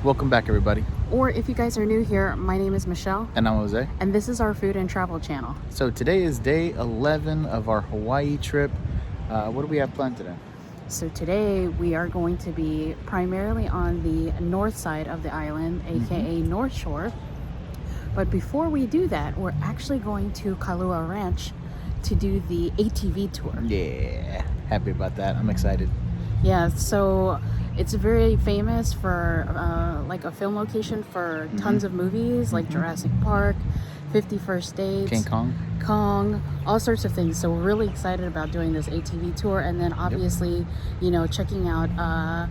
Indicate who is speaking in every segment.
Speaker 1: Welcome back, everybody.
Speaker 2: Or if you guys are new here, my name is Michelle.
Speaker 1: And I'm Jose.
Speaker 2: And this is our food and travel channel.
Speaker 1: So today is day 11 of our Hawaii trip. What do we have planned today?
Speaker 2: So today we are going to be primarily on the north side of the island, aka North Shore. But before we do that, we're actually going to KUALOA Ranch to do the ATV tour.
Speaker 1: Yeah, happy about that. I'm excited.
Speaker 2: Yeah, so it's very famous for like a film location for tons of movies like Jurassic Park, 50 First Dates,
Speaker 1: King
Speaker 2: Kong, all sorts of things. So we're really excited about doing this ATV tour, and then obviously, you know, checking out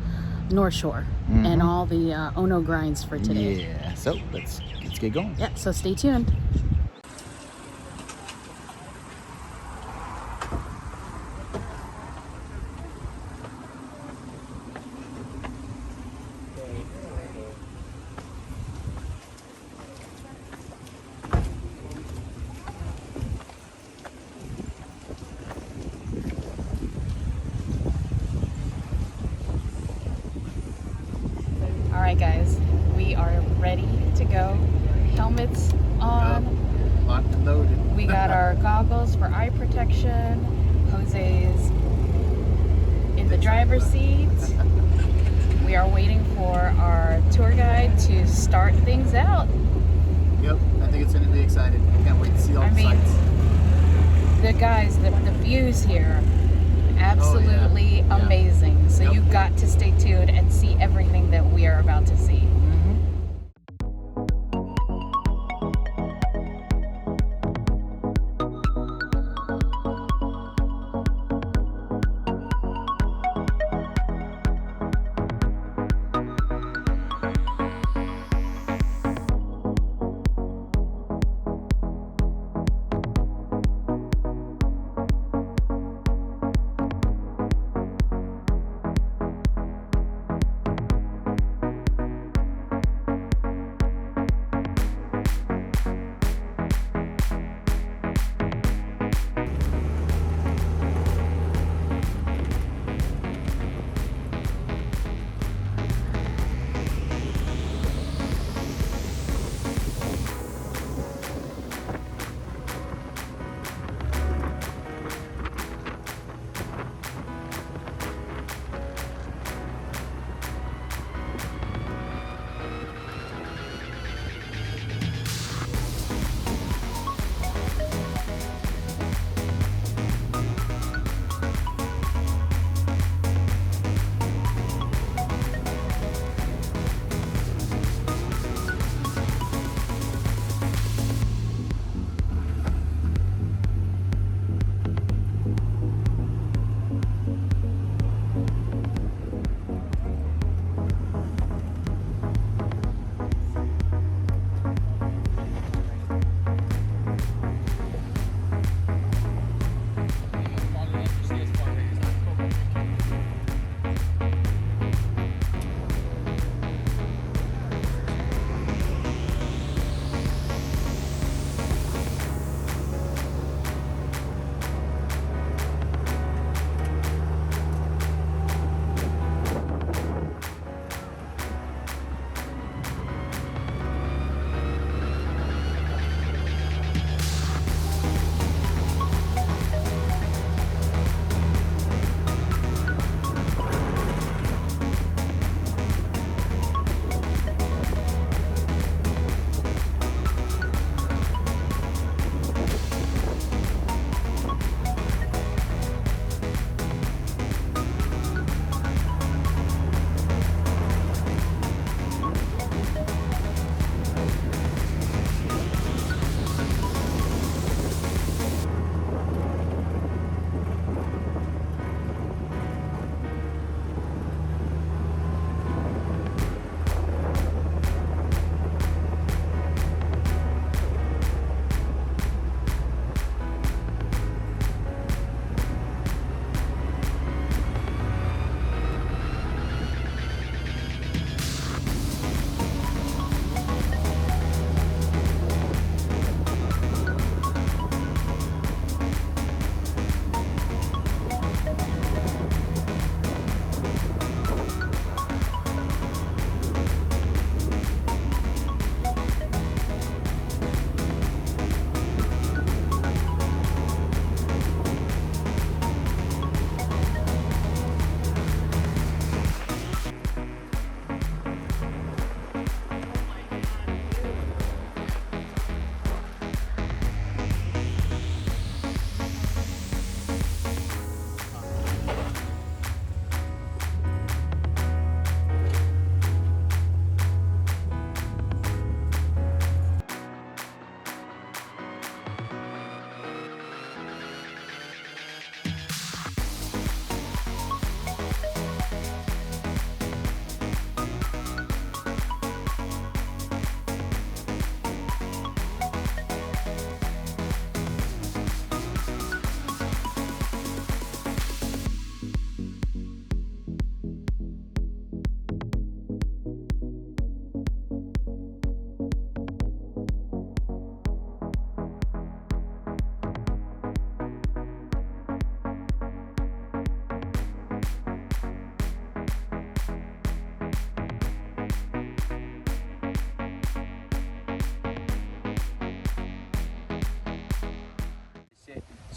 Speaker 2: North Shore and all the Ono grinds for today.
Speaker 1: Yeah, so let's get going.
Speaker 2: Yeah, so stay tuned. All right, guys, we are ready to go. Helmets on.
Speaker 1: Locked and loaded.
Speaker 2: We got our goggles for eye protection. Jose's in the driver's seat. We are waiting for our tour guide to start things out.
Speaker 1: Yep, I think it's going to be exciting. I can't wait to see all the sights.
Speaker 2: The guys, the views here, absolutely amazing. So you got to stay tuned and see everything that we are about to see.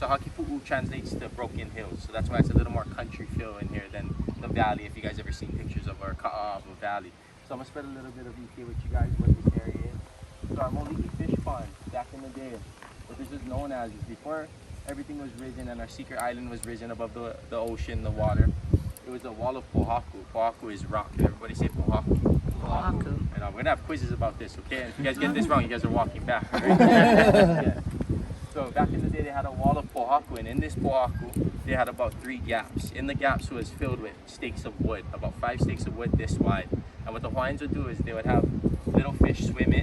Speaker 3: So Hakipu'u translates to broken hills. So that's why it's a little more country feel in here than the valley, if you guys ever seen pictures of our Kaaawa Valley. So I'm gonna spread a little bit of EK with you guys what this area is. So our Moliki fish pond back in the day, what this is known as is before everything was risen and our secret island was risen above the ocean, the water. It was a wall of pohaku. Pohaku is rock. Everybody say pohaku.
Speaker 2: Pohaku.
Speaker 3: And we're gonna have quizzes about this, okay? And if you guys get this wrong, you guys are walking back. Right? Yeah. So back in the day, they had a wall of pohaku, and in this pohaku, they had about 3 gaps. In the gaps was filled with stakes of wood, about 5 stakes of wood this wide. And what the Hawaiians would do is they would have little fish swim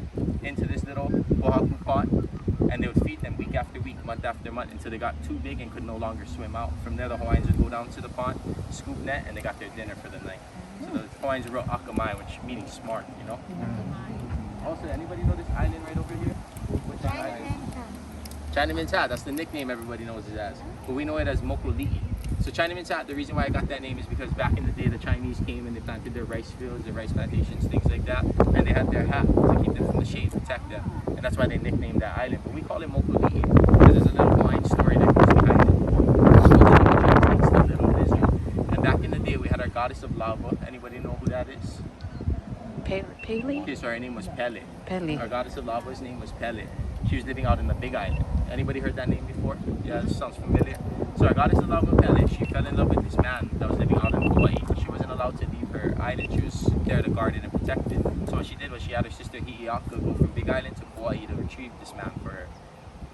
Speaker 3: into this little pohaku pot, and they would feed them week after week, month after month, until they got too big and could no longer swim out. From there, the Hawaiians would go down to the pond, scoop net, and they got their dinner for the night. So the Hawaiians wrote akamai, which meaning smart, you know? Also, anybody know this island right over here? What's that island? Chinaman's Hat, that's the nickname everybody knows it as. But we know it as Mokuli'i. So Chinaman's Hat, the reason why I got that name is because back in the day, the Chinese came and they planted their rice fields, their rice plantations, things like that. And they had their hat to keep them from the shade, protect them. And that's why they nicknamed that island. But we call it Mokuli'i because there's a little Hawaiian story that goes behind it. Mokuli'i translates to little lizard. And back in the day, we had our goddess of lava. Anybody know who that is?
Speaker 2: Pele?
Speaker 3: Okay, so her name was Pele.
Speaker 2: Pele.
Speaker 3: Our goddess of lava's name was Pele. She was living out in the Big Island. Anybody heard that name before? Yeah, this sounds familiar. So our goddess of lava, Pele, she fell in love with this man that was living out in Hawaii. She wasn't allowed to leave her island. She was there to guard it and protect it. So what she did was she had her sister Hi'iaka go from Big Island to Hawaii to retrieve this man for her.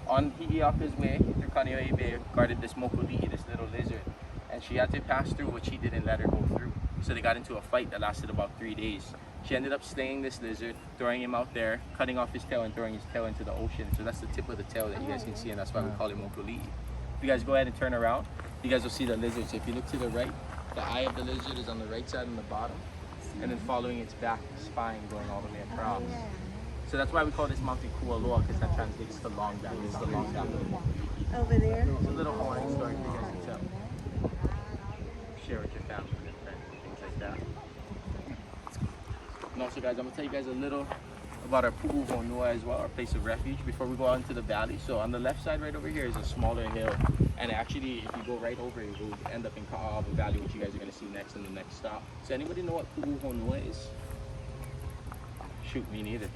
Speaker 3: On Hi'iaka's way, through Kaneohe Bay, guarded this Mokuli'i, this little lizard. And she had to pass through what she didn't let her go through. So they got into a fight that lasted about 3 days. She ended up slaying this lizard, throwing him out there, cutting off his tail and throwing his tail into the ocean. So that's the tip of the tail that you guys can see, and that's why we call it Mokuli'i. If you guys go ahead and turn around, you guys will see the lizard. So if you look to the right, the eye of the lizard is on the right side and the bottom, and then following its back, spine going all the way across. So that's why we call this mountain KUALOA, because that translates to long back. It's the long back of the Mokuli'i.
Speaker 4: Over there.
Speaker 3: It's a little Hawaiian story for you guys to tell. Share with your family and friends and things like that. And also guys, I'm going to tell you guys a little about our Pu'u Honua as well, our place of refuge, before we go out into the valley. So on the left side right over here is a smaller hill. And actually, if you go right over it, you'll end up in Kaaawa Valley, which you guys are going to see next in the next stop. So anybody know what Pu'u Honua is? Shoot, me neither.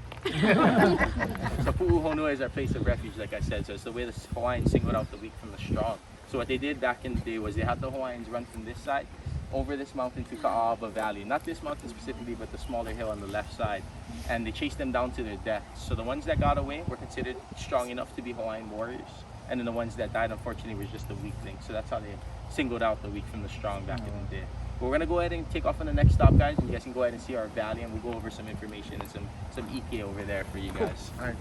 Speaker 3: So Pu'u Honua is our place of refuge, like I said. So it's the way the Hawaiians singled out the weak from the strong. So what they did back in the day was they had the Hawaiians run from this side over this mountain to Kaaawa Valley. Not this mountain specifically, but the smaller hill on the left side. And they chased them down to their death. So the ones that got away were considered strong enough to be Hawaiian warriors. And then the ones that died, unfortunately, was just the weakling. So that's how they singled out the weak from the strong back in the day. But we're gonna go ahead and take off on the next stop, guys. And you guys can go ahead and see our valley, and we'll go over some information and some EK over there for you guys.
Speaker 1: All right.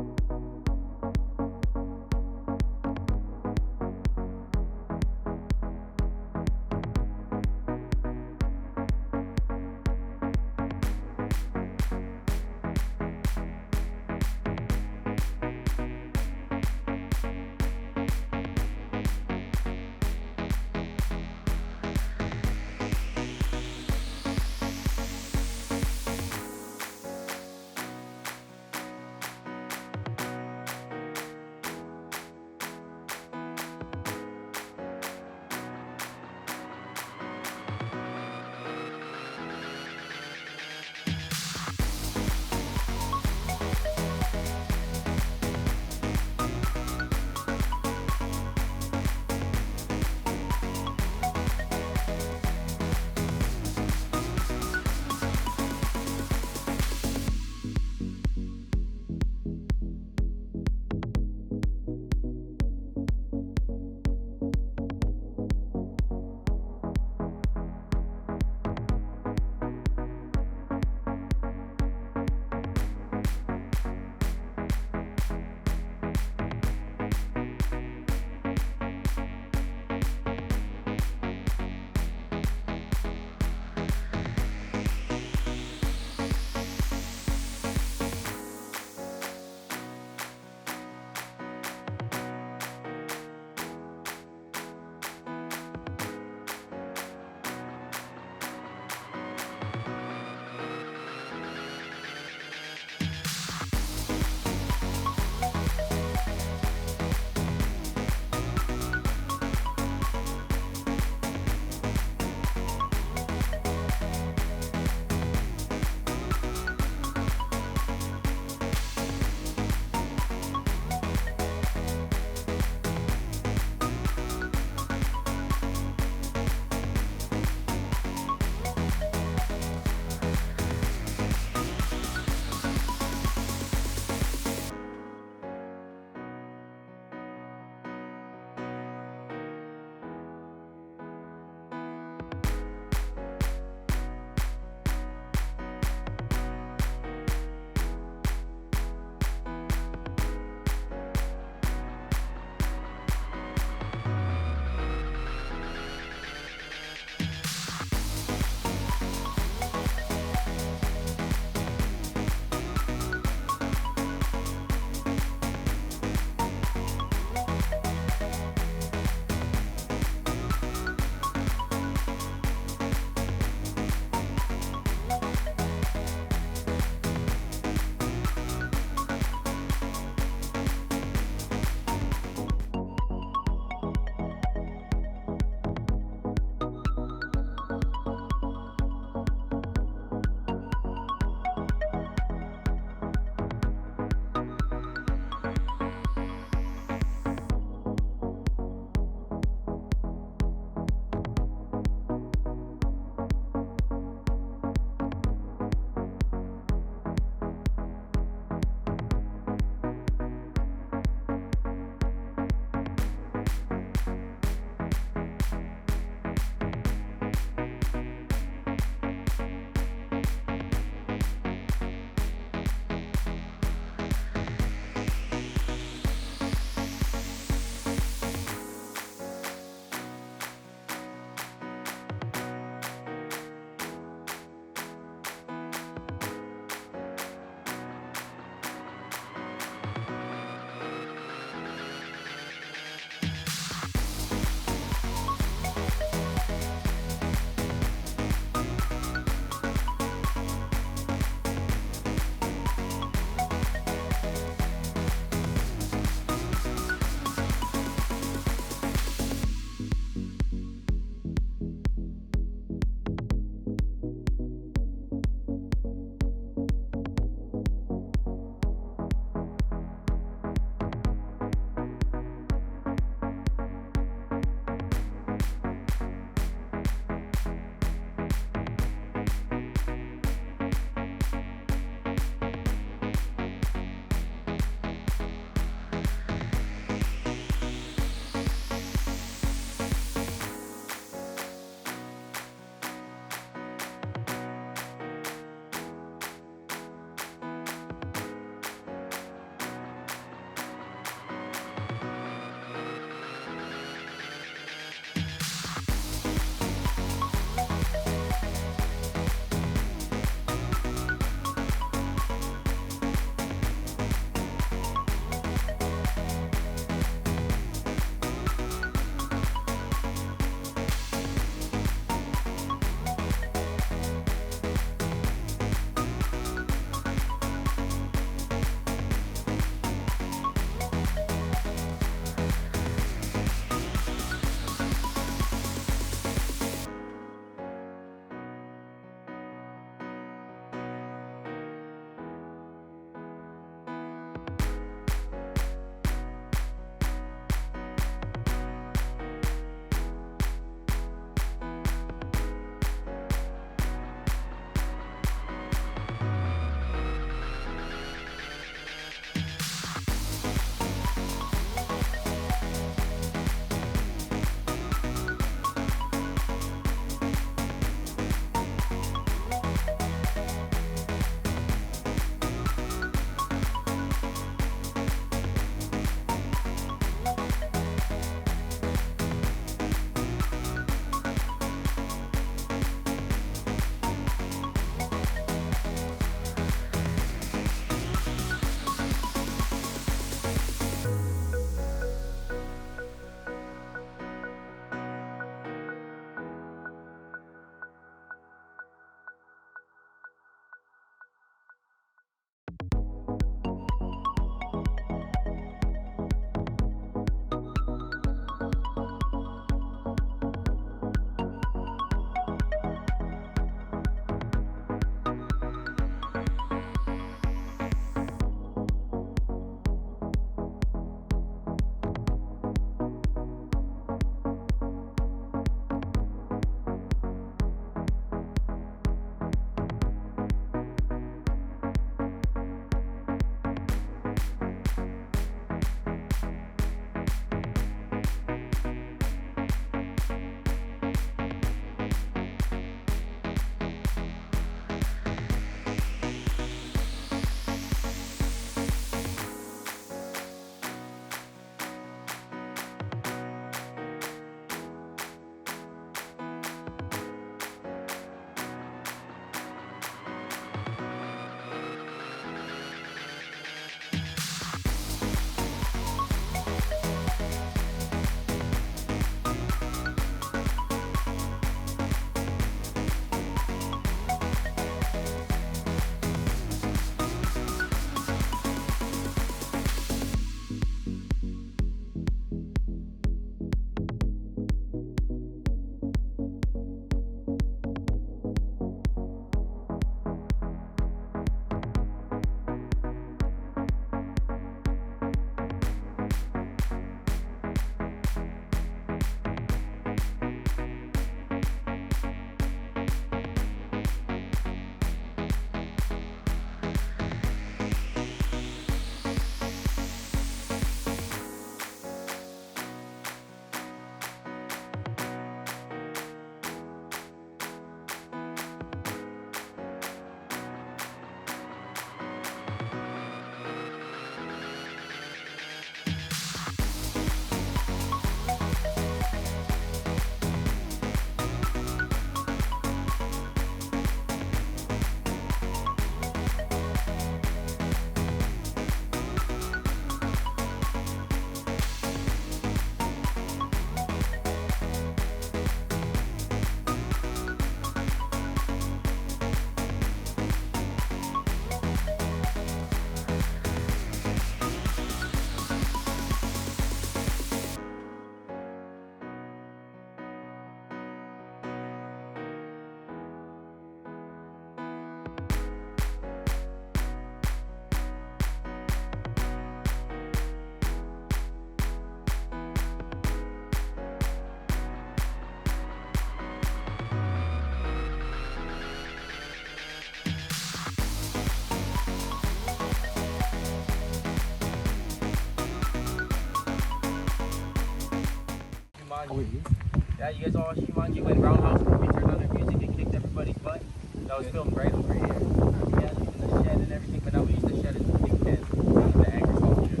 Speaker 3: Yeah, you guys all watched Jumanji when Roundhouse movie turned on their music and kicked everybody's butt? That was filmed right over here. Yeah, in the shed and everything, but now we use the shed as a big tent. The agriculture.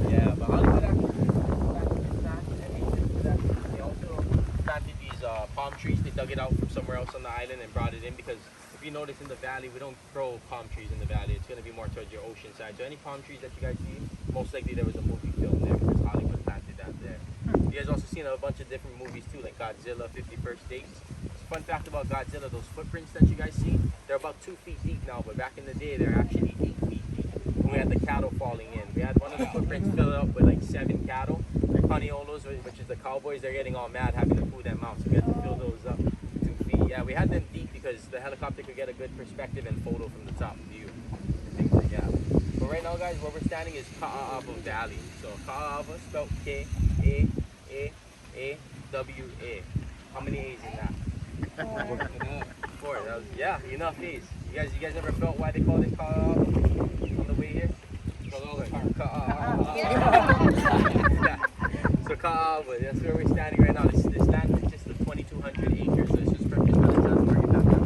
Speaker 3: Yeah, but Hollywood actually planted this land and ancient for that. They also planted these palm trees. They dug it out from somewhere else on the island and brought it in because if you notice in the valley, we don't grow palm trees in the valley. It's going to be more towards your ocean side. So any palm trees that you guys see, most likely there was a movie filmed there because Hollywood planted that there. You guys also seen a bunch of different movies too, like Godzilla, 51st Dates. Fun fact about Godzilla, those footprints that you guys see, they're about 2 feet deep now, but back in the day, they're actually 8 feet deep. When we had the cattle falling in. We had one of the footprints filled up with like 7 cattle. Paneolos, which is the cowboys, they're getting all mad having to pull them out, so we had to fill those up 2 feet. Yeah, we had them deep because the helicopter could get a good perspective and photo from the top view and things like that. But right now, guys, where we're standing is Kaaawa Valley. So Kaaawa, spelled K-A-A-A-W-A. How many A's in that? 4. That was, yeah, enough A's. You guys ever felt why they called it Kaaawa on the way here? Kaaawa. Yeah. So Kaaawa, that's where we're standing right now. This land consists of 2,200 acres. So it's just purchased by the John Morgan family.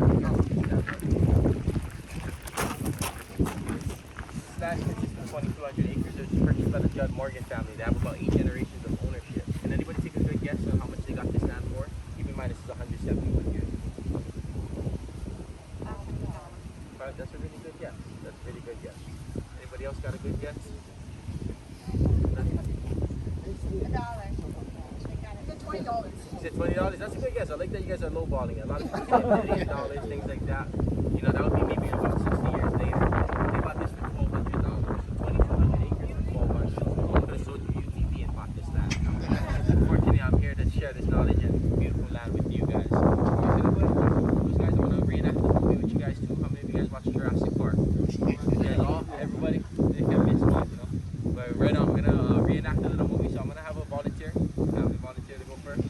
Speaker 3: This land consists of 2,200 acres. It's purchased by the Judd Morgan family. They have about 8 generations of ownership. Can anybody take a good guess on how much they got this land for? Keep in mind this is 171 years. That's a really good guess. That's a really good guess. Anybody else got a good guess?
Speaker 4: $20.
Speaker 3: You said $20? That's a good guess. I like that you guys are lowballing it. A lot of people say $1 million, things like that. You know, that would be maybe about 60 years later. They bought this for $1,200. So 2,200 acres for 12 months. I could have sold you UTV and bought this land. Unfortunately, I'm here to share this knowledge and beautiful land with you guys. Those guys, I want to reenact the movie with you guys too. How many of you guys watch Jurassic Park? You guys all? Everybody? They can miss one, you know? But right now, I'm going to reenact a little movie, so I'm going to have a volunteer. Have a volunteer to go first.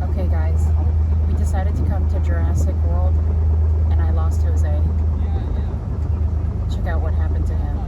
Speaker 2: Okay, guys, we decided to come to Jurassic World, and I lost Jose. Check out what happened to him.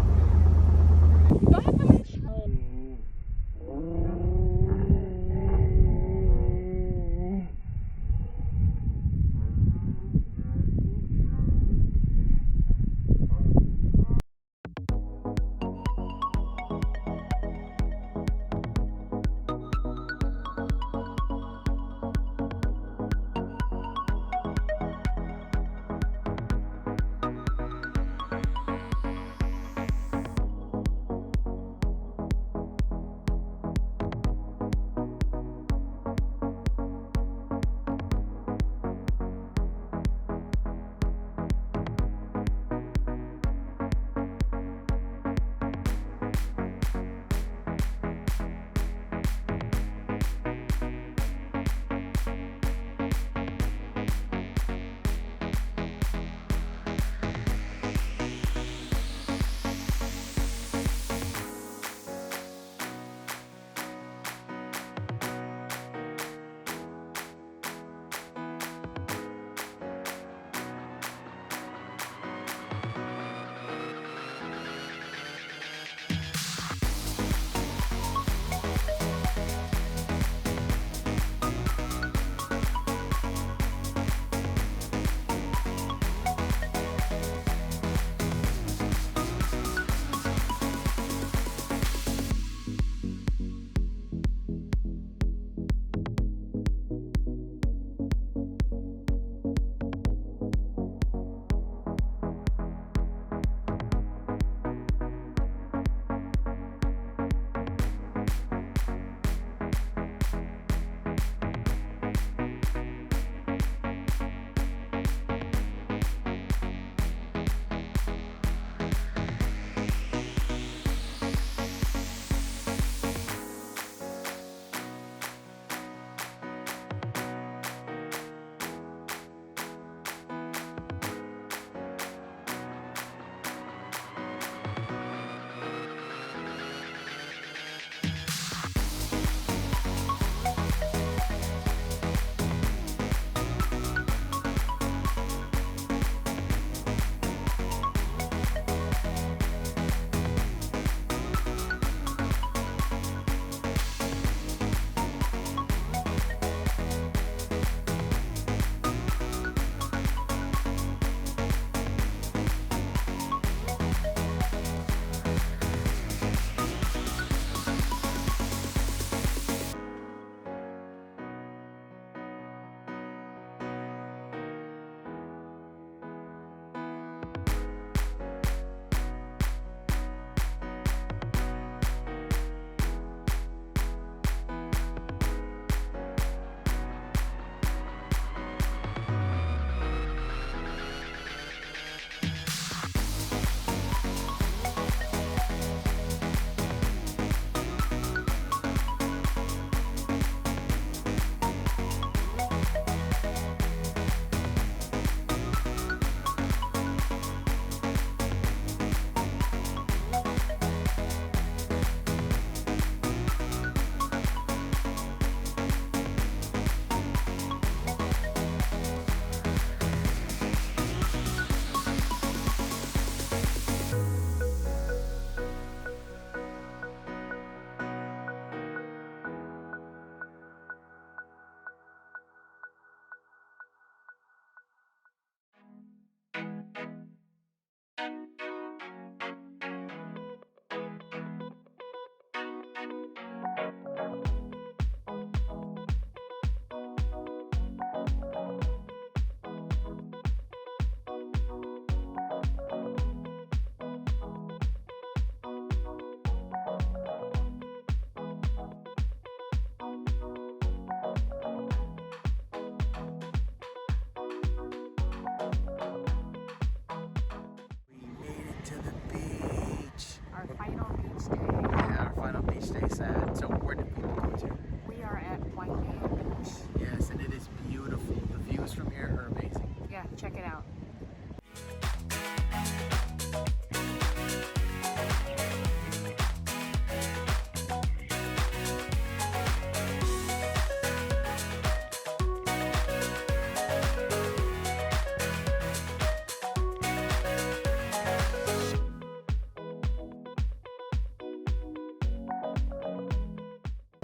Speaker 1: to the beach.
Speaker 2: Our final beach day.
Speaker 1: Yeah, our final beach day sad. So where did people go to?
Speaker 2: We are at Waimea Beach.
Speaker 1: Yes, and it is beautiful. The views from here are amazing.
Speaker 2: Yeah, check it out.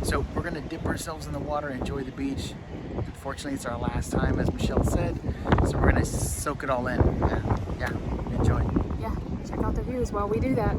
Speaker 1: So we're gonna dip ourselves in the water, enjoy the beach. Unfortunately, it's our last time, as Michelle said. So we're gonna soak it all in. Yeah, enjoy.
Speaker 2: Yeah, check out the views while we do that.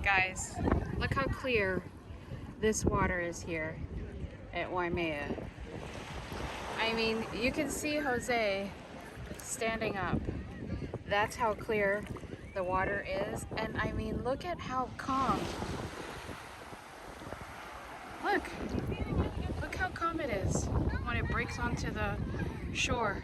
Speaker 2: Guys, look how clear this water is here at Waimea. I mean, you can see Jose standing up. That's how clear the water is. And I mean, look at how calm. Look how calm it is when it breaks onto the shore.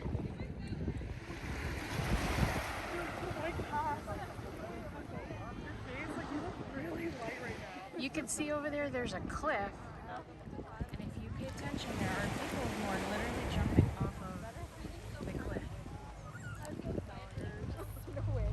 Speaker 2: You can see over there, there's a cliff. And if you pay attention, there are people who are literally jumping off of the cliff. No way.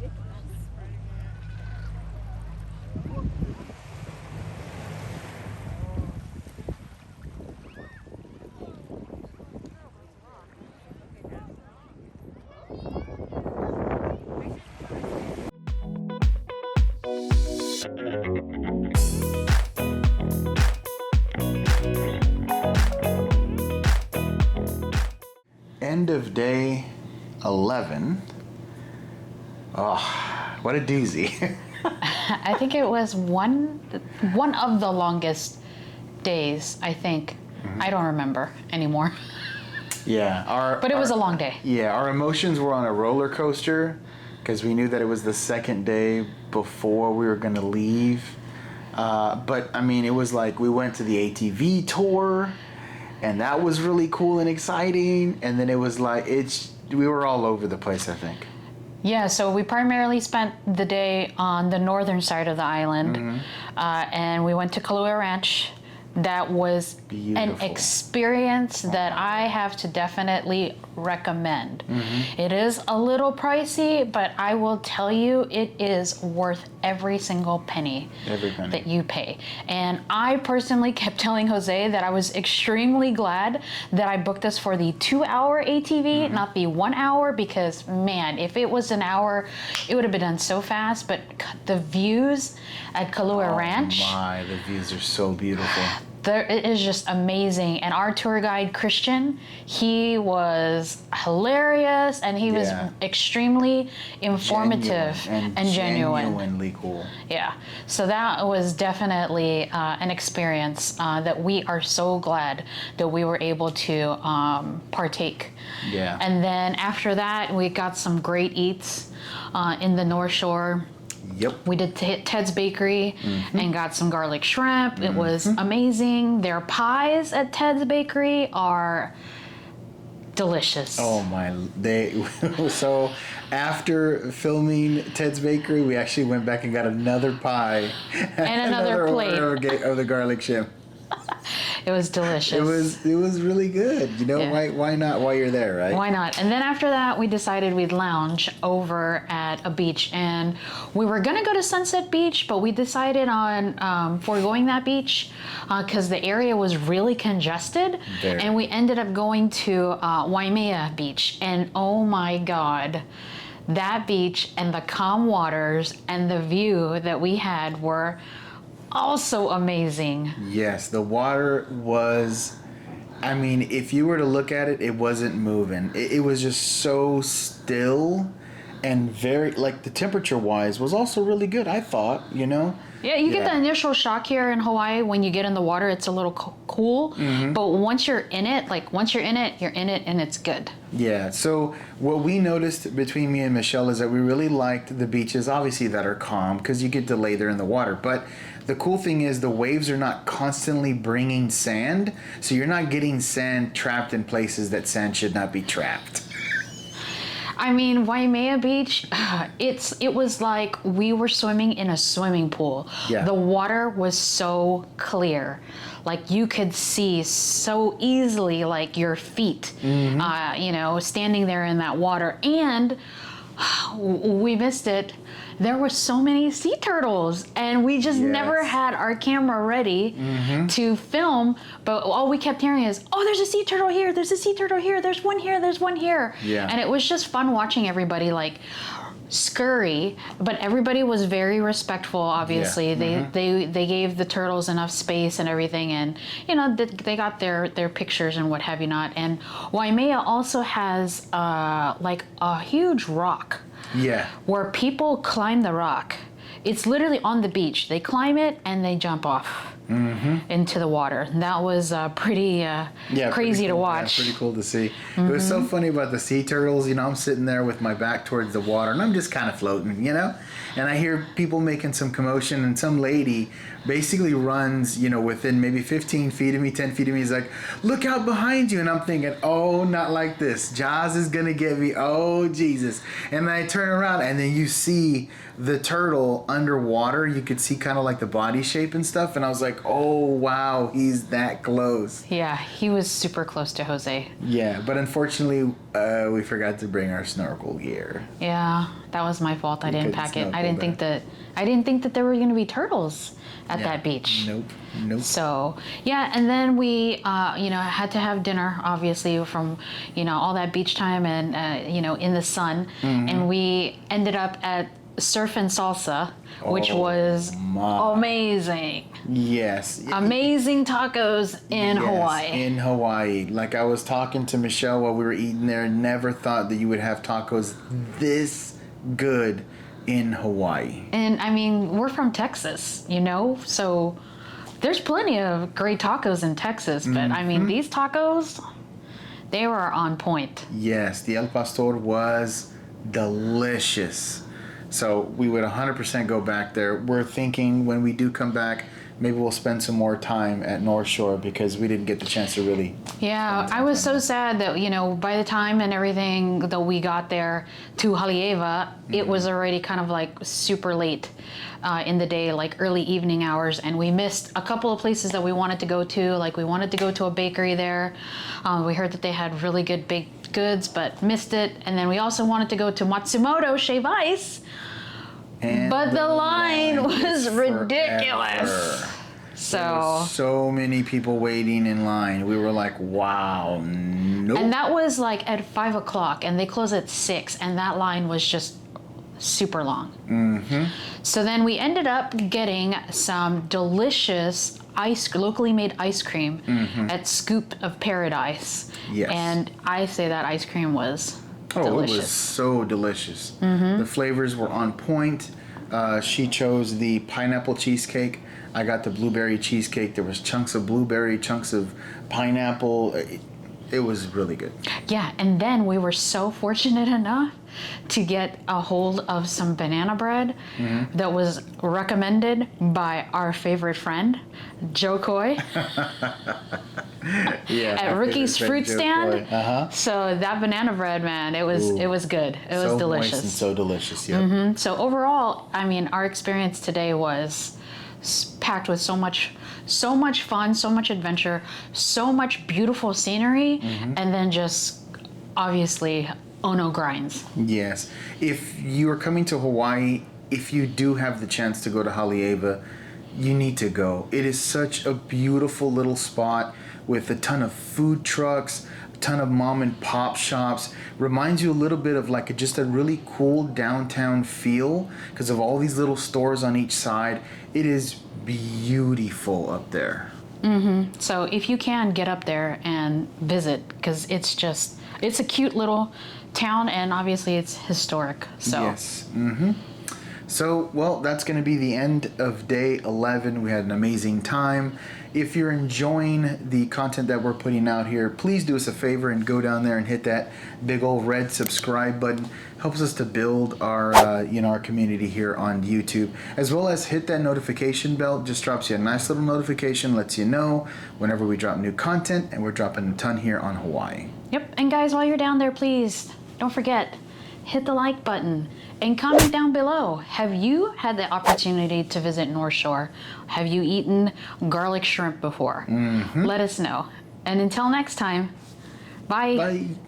Speaker 1: End of day 11. Oh, what a doozy.
Speaker 2: I think it was one of the longest days, I think. I don't remember anymore.
Speaker 1: Yeah,
Speaker 2: But it was a long day.
Speaker 1: Yeah, our emotions were on a roller coaster. because we knew that it was the second day before we were going to leave. But I mean, it was like we went to the ATV tour, and that was really cool and exciting. And then it was like we were all over the place, I think.
Speaker 2: Yeah, so we primarily spent the day on the northern side of the island, and we went to KUALOA Ranch. That was an experience that I have to definitely recommend. It is a little pricey, but I will tell you, it is worth every single penny that you pay. And I personally kept telling Jose that I was extremely glad that I booked us for the 2-hour ATV, not the 1 hour, because man, if it was an hour, it would have been done so fast. But the views at KUALOA Ranch.
Speaker 1: Oh my, the views are so beautiful.
Speaker 2: It is just amazing. And our tour guide, Christian, he was hilarious, and he was extremely informative and genuine.
Speaker 1: Genuinely cool.
Speaker 2: Yeah. So that was definitely an experience that we are so glad that we were able to partake.
Speaker 1: Yeah.
Speaker 2: And then after that, we got some great eats in the North Shore.
Speaker 1: Yep.
Speaker 2: We did Ted's Bakery and got some garlic shrimp. It was amazing. Their pies at Ted's Bakery are delicious.
Speaker 1: Oh my, so after filming Ted's Bakery, we actually went back and got another pie
Speaker 2: and another plate
Speaker 1: of the garlic shrimp.
Speaker 2: It was delicious.
Speaker 1: It was really good. You know, why not while you're there, right?
Speaker 2: Why not? And then after that, we decided we'd lounge over at a beach, and we were gonna go to Sunset Beach, but we decided on foregoing that beach because the area was really congested, and we ended up going to Waimea Beach, and oh my God, that beach and the calm waters and the view that we had were also amazing.
Speaker 1: Yes, the water was, I mean, if you were to look at it, it wasn't moving. It was just so still, and very, like, the temperature wise was also really good, I thought, you know?
Speaker 2: Yeah, you get the initial shock here in Hawaii when you get in the water. It's a little cool, but once you're in it, you're in it, and it's good.
Speaker 1: Yeah, so what we noticed between me and Michelle is that we really liked the beaches, obviously, that are calm, because you get to lay there in the water, but the cool thing is the waves are not constantly bringing sand, so you're not getting sand trapped in places that sand should not be trapped.
Speaker 2: I mean, Waimea Beach, it was like we were swimming in a swimming pool.
Speaker 1: Yeah.
Speaker 2: The water was so clear. Like you could see so easily, like your feet, you know, standing there in that water. And we missed it. There were so many sea turtles, and we just never had our camera ready to film, but all we kept hearing is, oh, there's a sea turtle here, there's a sea turtle here, there's one here, there's one here.
Speaker 1: Yeah.
Speaker 2: And it was just fun watching everybody like scurry, but everybody was very respectful, obviously. They gave the turtles enough space and everything, and you know, they got their pictures and what have you not. And Waimea also has like a huge rock.
Speaker 1: Yeah.
Speaker 2: Where people climb the rock. It's literally on the beach. They climb it and they jump off into the water. And that was pretty crazy to watch.
Speaker 1: Yeah, pretty cool to see. It was so funny about the sea turtles. You know, I'm sitting there with my back towards the water, and I'm just kind of floating, you know? And I hear people making some commotion, and some lady basically runs, you know, within maybe 15 feet of me, 10 feet of me. He's like, look out behind you. And I'm thinking, oh, not like this. Jaws is going to get me. Oh, Jesus. And then I turn around, and then you see the turtle underwater. You could see kind of like the body shape and stuff. And I was like, oh, wow, he's that close.
Speaker 2: Yeah, he was super close to Jose.
Speaker 1: Yeah, but unfortunately, we forgot to bring our snorkel gear.
Speaker 2: Yeah, that was my fault. I didn't pack it. I didn't think that there were going to be turtles at that beach.
Speaker 1: Nope.
Speaker 2: So yeah, and then we you know, had to have dinner, obviously, from, you know, all that beach time and you know, in the sun, and we ended up at Surf and Salsa, which was amazing.
Speaker 1: Yes.
Speaker 2: Amazing tacos in Hawaii.
Speaker 1: In Hawaii. Like, I was talking to Michelle while we were eating there, and never thought that you would have tacos this good in Hawaii.
Speaker 2: And I mean, we're from Texas, you know, so there's plenty of great tacos in Texas, but I mean, these tacos, they were on point.
Speaker 1: Yes, the El Pastor was delicious. So we would 100% go back there. We're thinking when we do come back, maybe we'll spend some more time at North Shore because we didn't get the chance to really.
Speaker 2: Yeah, I was so sad that, you know, by the time and everything that we got there to HALE'IWA, it was already kind of like super late in the day, like early evening hours, and we missed a couple of places that we wanted to go to. Like we wanted to go to a bakery there. We heard that they had really good baked goods, but missed it. And then we also wanted to go to Matsumoto Shave Ice.
Speaker 1: And
Speaker 2: But the line was
Speaker 1: forever.
Speaker 2: ridiculous. So
Speaker 1: So many people waiting in line. We were like, wow, nope.
Speaker 2: and that was like at 5 o'clock, and they close at 6, and that line was just super long. So then we ended up getting some delicious locally made ice cream at Scoop of Paradise.
Speaker 1: Yes.
Speaker 2: And I say that ice cream was delicious.
Speaker 1: It was so delicious. The flavors were on point. She chose the pineapple cheesecake. I got the blueberry cheesecake. There was chunks of blueberry, chunks of pineapple. It was really good.
Speaker 2: Yeah, and then we were so fortunate enough to get a hold of some banana bread that was recommended by our favorite friend, Joe Coy, at Ricky's Fruit Stand. So that banana bread, man, it was good. It was
Speaker 1: so
Speaker 2: delicious.
Speaker 1: Moist and so delicious. Yep.
Speaker 2: So overall, I mean, our experience today was packed with so much fun, so much adventure, so much beautiful scenery, and then just obviously Ono grinds.
Speaker 1: Yes. If you are coming to Hawaii, if you do have the chance to go to HALE'IWA, you need to go. It is such a beautiful little spot with a ton of food trucks, a ton of mom and pop shops. Reminds you a little bit of like just a really cool downtown feel because of all these little stores on each side. It is beautiful up there.
Speaker 2: So if you can, get up there and visit, because it's a cute little town, and obviously it's historic. So
Speaker 1: Yes. So, well, that's going to be the end of day 11. We had an amazing time. If you're enjoying the content that we're putting out here, please do us a favor and go down there and hit that big old red subscribe button. Helps us to build our our community here on YouTube, as well as hit that notification bell. Just drops you a nice little notification, lets you know whenever we drop new content, and we're dropping a ton here on Hawaii.
Speaker 2: Yep, and guys, while you're down there, please don't forget, hit the like button and comment down below. Have you had the opportunity to visit North Shore? Have you eaten garlic shrimp before? Let us know. And until next time, bye.
Speaker 1: Bye.